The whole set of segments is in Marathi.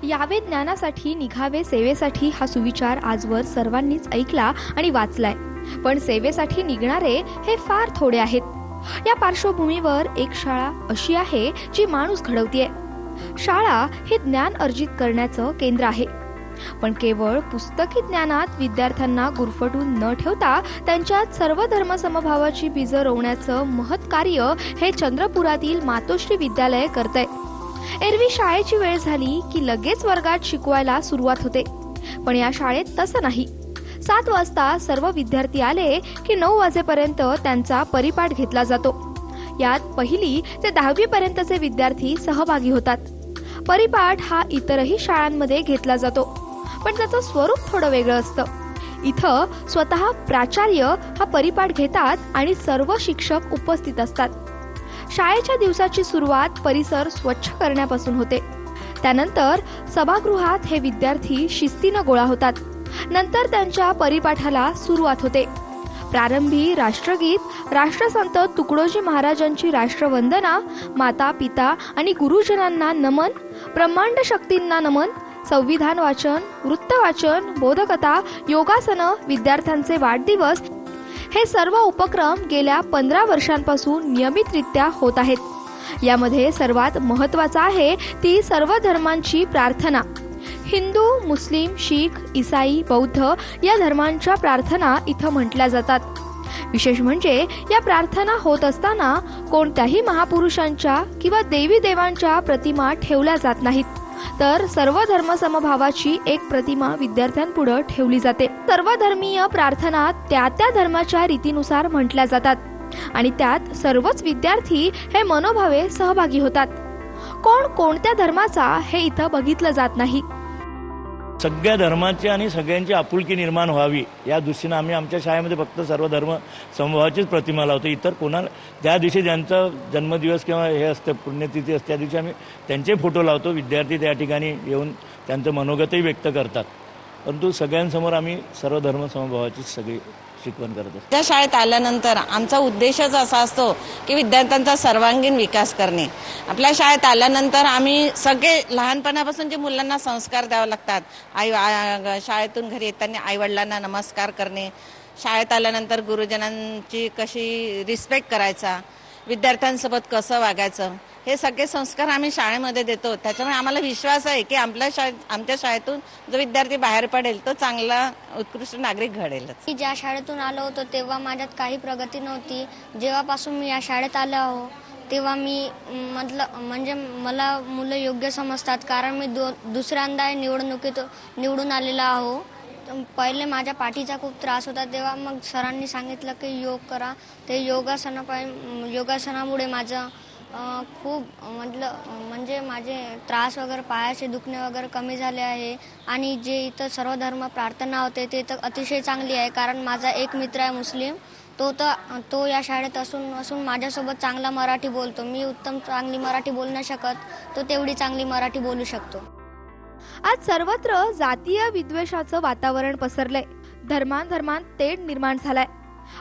यावे ज्ञानासाठी निघावे सेवेसाठी हा सुविचार आजवर सर्वांनीच ऐकला आणि वाचलाय, पण सेवेसाठी निघणारे हे फार थोडे आहेत। या पार्श्वभूमीवर एक शाळा अशी आहे जी माणूस घडवतीये। शाळा हे ज्ञान अर्जित करण्याचं केंद्र आहे, पण केवळ पुस्तकी ज्ञानात विद्यार्थ्यांना गुरफटून न ठेवता त्यांच्यात सर्व धर्म समभावाची बीजं रोवण्याचं महत् कार्य हे चंद्रपुरातील मातोश्री विद्यालय करतंय। एरवी शाळेची वेळ झाली की लगेच वर्गात शिकवायला सुरुवात होते, पण या शाळेत तसं नाही। 7 वाजता सर्व विद्यार्थी आले की 9 वाजेपर्यंत त्यांचा परिपाठ घेतला जातो। यात 1ली ते 10वी पर्यंतचे विद्यार्थी सहभागी होतात। परिपाठ हा इतरही शाळांमध्ये घेतला जातो, पण त्याचं स्वरूप थोडं वेगळं असतं। इथं स्वतः प्राचार्य हा परिपाठ घेतात आणि सर्व शिक्षक उपस्थित असतात। शाळेच्या दिवसाची सुरुवात परिसर स्वच्छ करण्यापासून होते। त्यानंतर सभागृहात हे विद्यार्थी शिस्तीनं गोळा होतात। नंतर त्यांच्या परिपाठाला सुरुवात होते। प्रारंभी राष्ट्रगीत, राष्ट्रसंत तुकडोजी महाराजांची राष्ट्रवंदना, माता पिता आणि गुरुजनांना नमन, ब्रह्मांड शक्तींना नमन, संविधान वाचन, वृत्त वाचन, बोधकथा, योगासनं, विद्यार्थ्यांचे वाढदिवस हे सर्व उपक्रम गेल्या 15 वर्षांपासून नियमितरित्या होत आहेत। यामध्ये सर्वात महत्त्वाचा आहे ती सर्व धर्मांची प्रार्थना। हिंदू, मुस्लिम, शीख, ईसाई, बौद्ध या धर्मांच्या प्रार्थना इथं म्हटल्या जातात। विशेष म्हणजे या प्रार्थना होत असताना कोणत्याही महापुरुषांच्या किंवा देवी देवांच्या प्रतिमा ठेवल्या जात नाहीत, तर सर्व धर्म समभावाची एक प्रतिमा विद्यार्थ्यांपुढे ठेवली जाते। सर्व धर्मीय प्रार्थना त्या धर्माच्या रीतीनुसार म्हटल्या जातात आणि त्यात सर्वच विद्यार्थी हे मनोभावे सहभागी होतात। कोण कोणत्या धर्माचा हे इथं बघितलं जात नाही। सगळ्या धर्माची आणि सगळ्यांची आपुलकी निर्माण व्हावी या दृष्टीने आम्ही आमच्या शाळेमध्ये फक्त सर्व धर्म समभावाचीच प्रतिमा लावतो। इतर कोणाला ज्या दिवशी ज्यांचा जन्मदिवस किंवा हे असते पुण्यतिथी असते त्या दिवशी आम्ही त्यांचे फोटो लावतो। विद्यार्थी त्या ठिकाणी येऊन त्यांचं मनोगतही व्यक्त करतात, परंतु सगळ्यांसमोर आम्ही सर्व धर्म समभावाचीच सगळी शिकवण करत असतो। त्या शाळेत आल्यानंतर आमचा उद्देशच असा असतो की विद्यार्थ्यांचा सर्वांगीण विकास करणे। आपल्या शाळेत आल्यानंतर आम्ही सगळे लहानपणापासून जे मुलांना संस्कार द्यावे लागतात, शाळेतून घरी येताना आईवडिलांना नमस्कार करणे, शाळेत आल्यानंतर गुरुजनांची कशी रिस्पेक्ट करायचा, विद्यार्थ्यांसोबत कसं वागायचं, हे सगळे संस्कार आम्ही शाळेमध्ये देतो। त्याच्यामुळे आम्हाला विश्वास आहे की आमच्या शाळेतून जो विद्यार्थी बाहेर पडेल तो चांगला उत्कृष्ट नागरिक घडेलच। मी ज्या शाळेतून आलो होतो तेव्हा माझ्यात काही प्रगती नव्हती। जेव्हापासून मी या शाळेत आलो आहो तेव्हा मी म्हणजे मला मुलं योग्य समजतात, कारण मी दुसऱ्यांदा निवडणुकीत निवडून आलेला आहो। पहिले माझ्या खूप त्रास होता, तेव्हा मग सरांनी सांगितलं की योग करा। ते योगासनामुळे माझं खूप म्हणजे माझे त्रास वगैरे, पायाचे दुखणे वगैरे कमी झाले आहे। आणि जे इथं सर्व धर्म प्रार्थना होते ते तर अतिशय चांगली आहे, कारण माझा एक मित्र आहे मुस्लिम, तो या शाळेत असून माझ्यासोबत चांगला मराठी बोलतो। मी चांगली मराठी बोलू नाही शकत, तो तेवढी चांगली मराठी बोलू शकतो। आज सर्वत्र जातीय विद्वेषाचं वातावरण पसरलंय, धर्मांत तेढ निर्माण झालाय।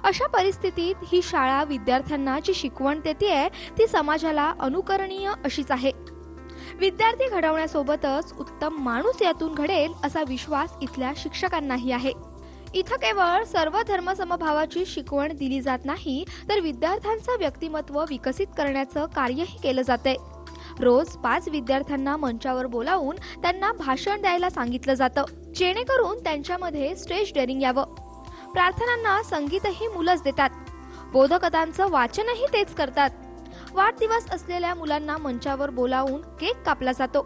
अशा परिस्थितीत ही शाळा विद्यार्थ्यांना जी शिकवण देतेय ती समाजाला अनुकरणीय अशीच आहे। विद्यार्थी घडवण्यासोबतच उत्तम माणूस यातून घडेल असा विश्वास इथल्या शिक्षकांनाही आहे। इथं केवळ सर्व धर्म समभावाची शिकवण दिली जात नाही, तर विद्यार्थ्यांचं व्यक्तिमत्व विकसित करण्याचं कार्यही केलं जातंय। रोज 5 विद्यार्थ्यांना मंचावर बोलावून त्यांना भाषण द्यायला सांगितलं जातं, जेणेकरून त्यांच्यामध्ये स्टेज डेअरिंग यावं। प्रार्थनांना संगीतही मुलंच देतात, बोधकथांचं वाचनही तेच करतात। वाढदिवस असलेल्या मुलांना मंचावर बोलावून केक कापला जातो।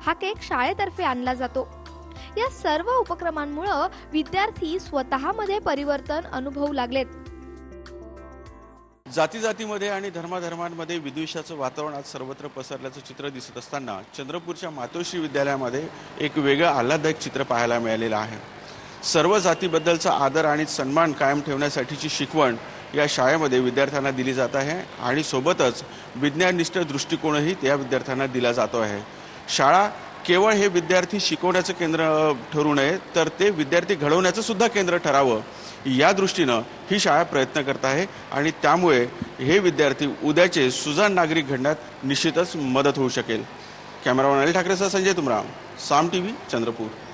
हा केक शाळेतर्फे आणला जातो। या सर्व उपक्रमांमुळे विद्यार्थी स्वतःमध्ये परिवर्तन अनुभवू लागलेत। जातीजातीमध्ये आणि धर्माधर्मांमध्ये विद्वेषाचं वातावरण आज सर्वत्र पसरल्याचं चित्र दिसत असताना चंद्रपूरच्या मातोश्री विद्यालयामध्ये एक वेगळं आल्हाददायक चित्र पाहायला मिळालेलं आहे। सर्व जातीबद्दलचा आदर आणि सन्मान कायम ठेवण्यासाठीची शिकवण या शाळेमध्ये विद्यार्थ्यांना दिली जात आहे आणि सोबतच विज्ञाननिष्ठ दृष्टिकोनही त्या विद्यार्थ्यांना दिला जातो आहे। शाळा केवळ हे विद्यार्थी शिकवण्याचं केंद्र ठरू नये, तर ते विद्यार्थी घडवण्याचं सुद्धा केंद्र ठरावं या दृष्टीनं ही शाळा प्रयत्न करत आहे आणि त्यामुळे हे विद्यार्थी उद्याचे सुजाण नागरिक घडण्यात निश्चितच मदत होऊ शकेल। कॅमेरामॅन अनिल ठाकरेसह संजय तुमराम, साम टीव्ही, चंद्रपूर.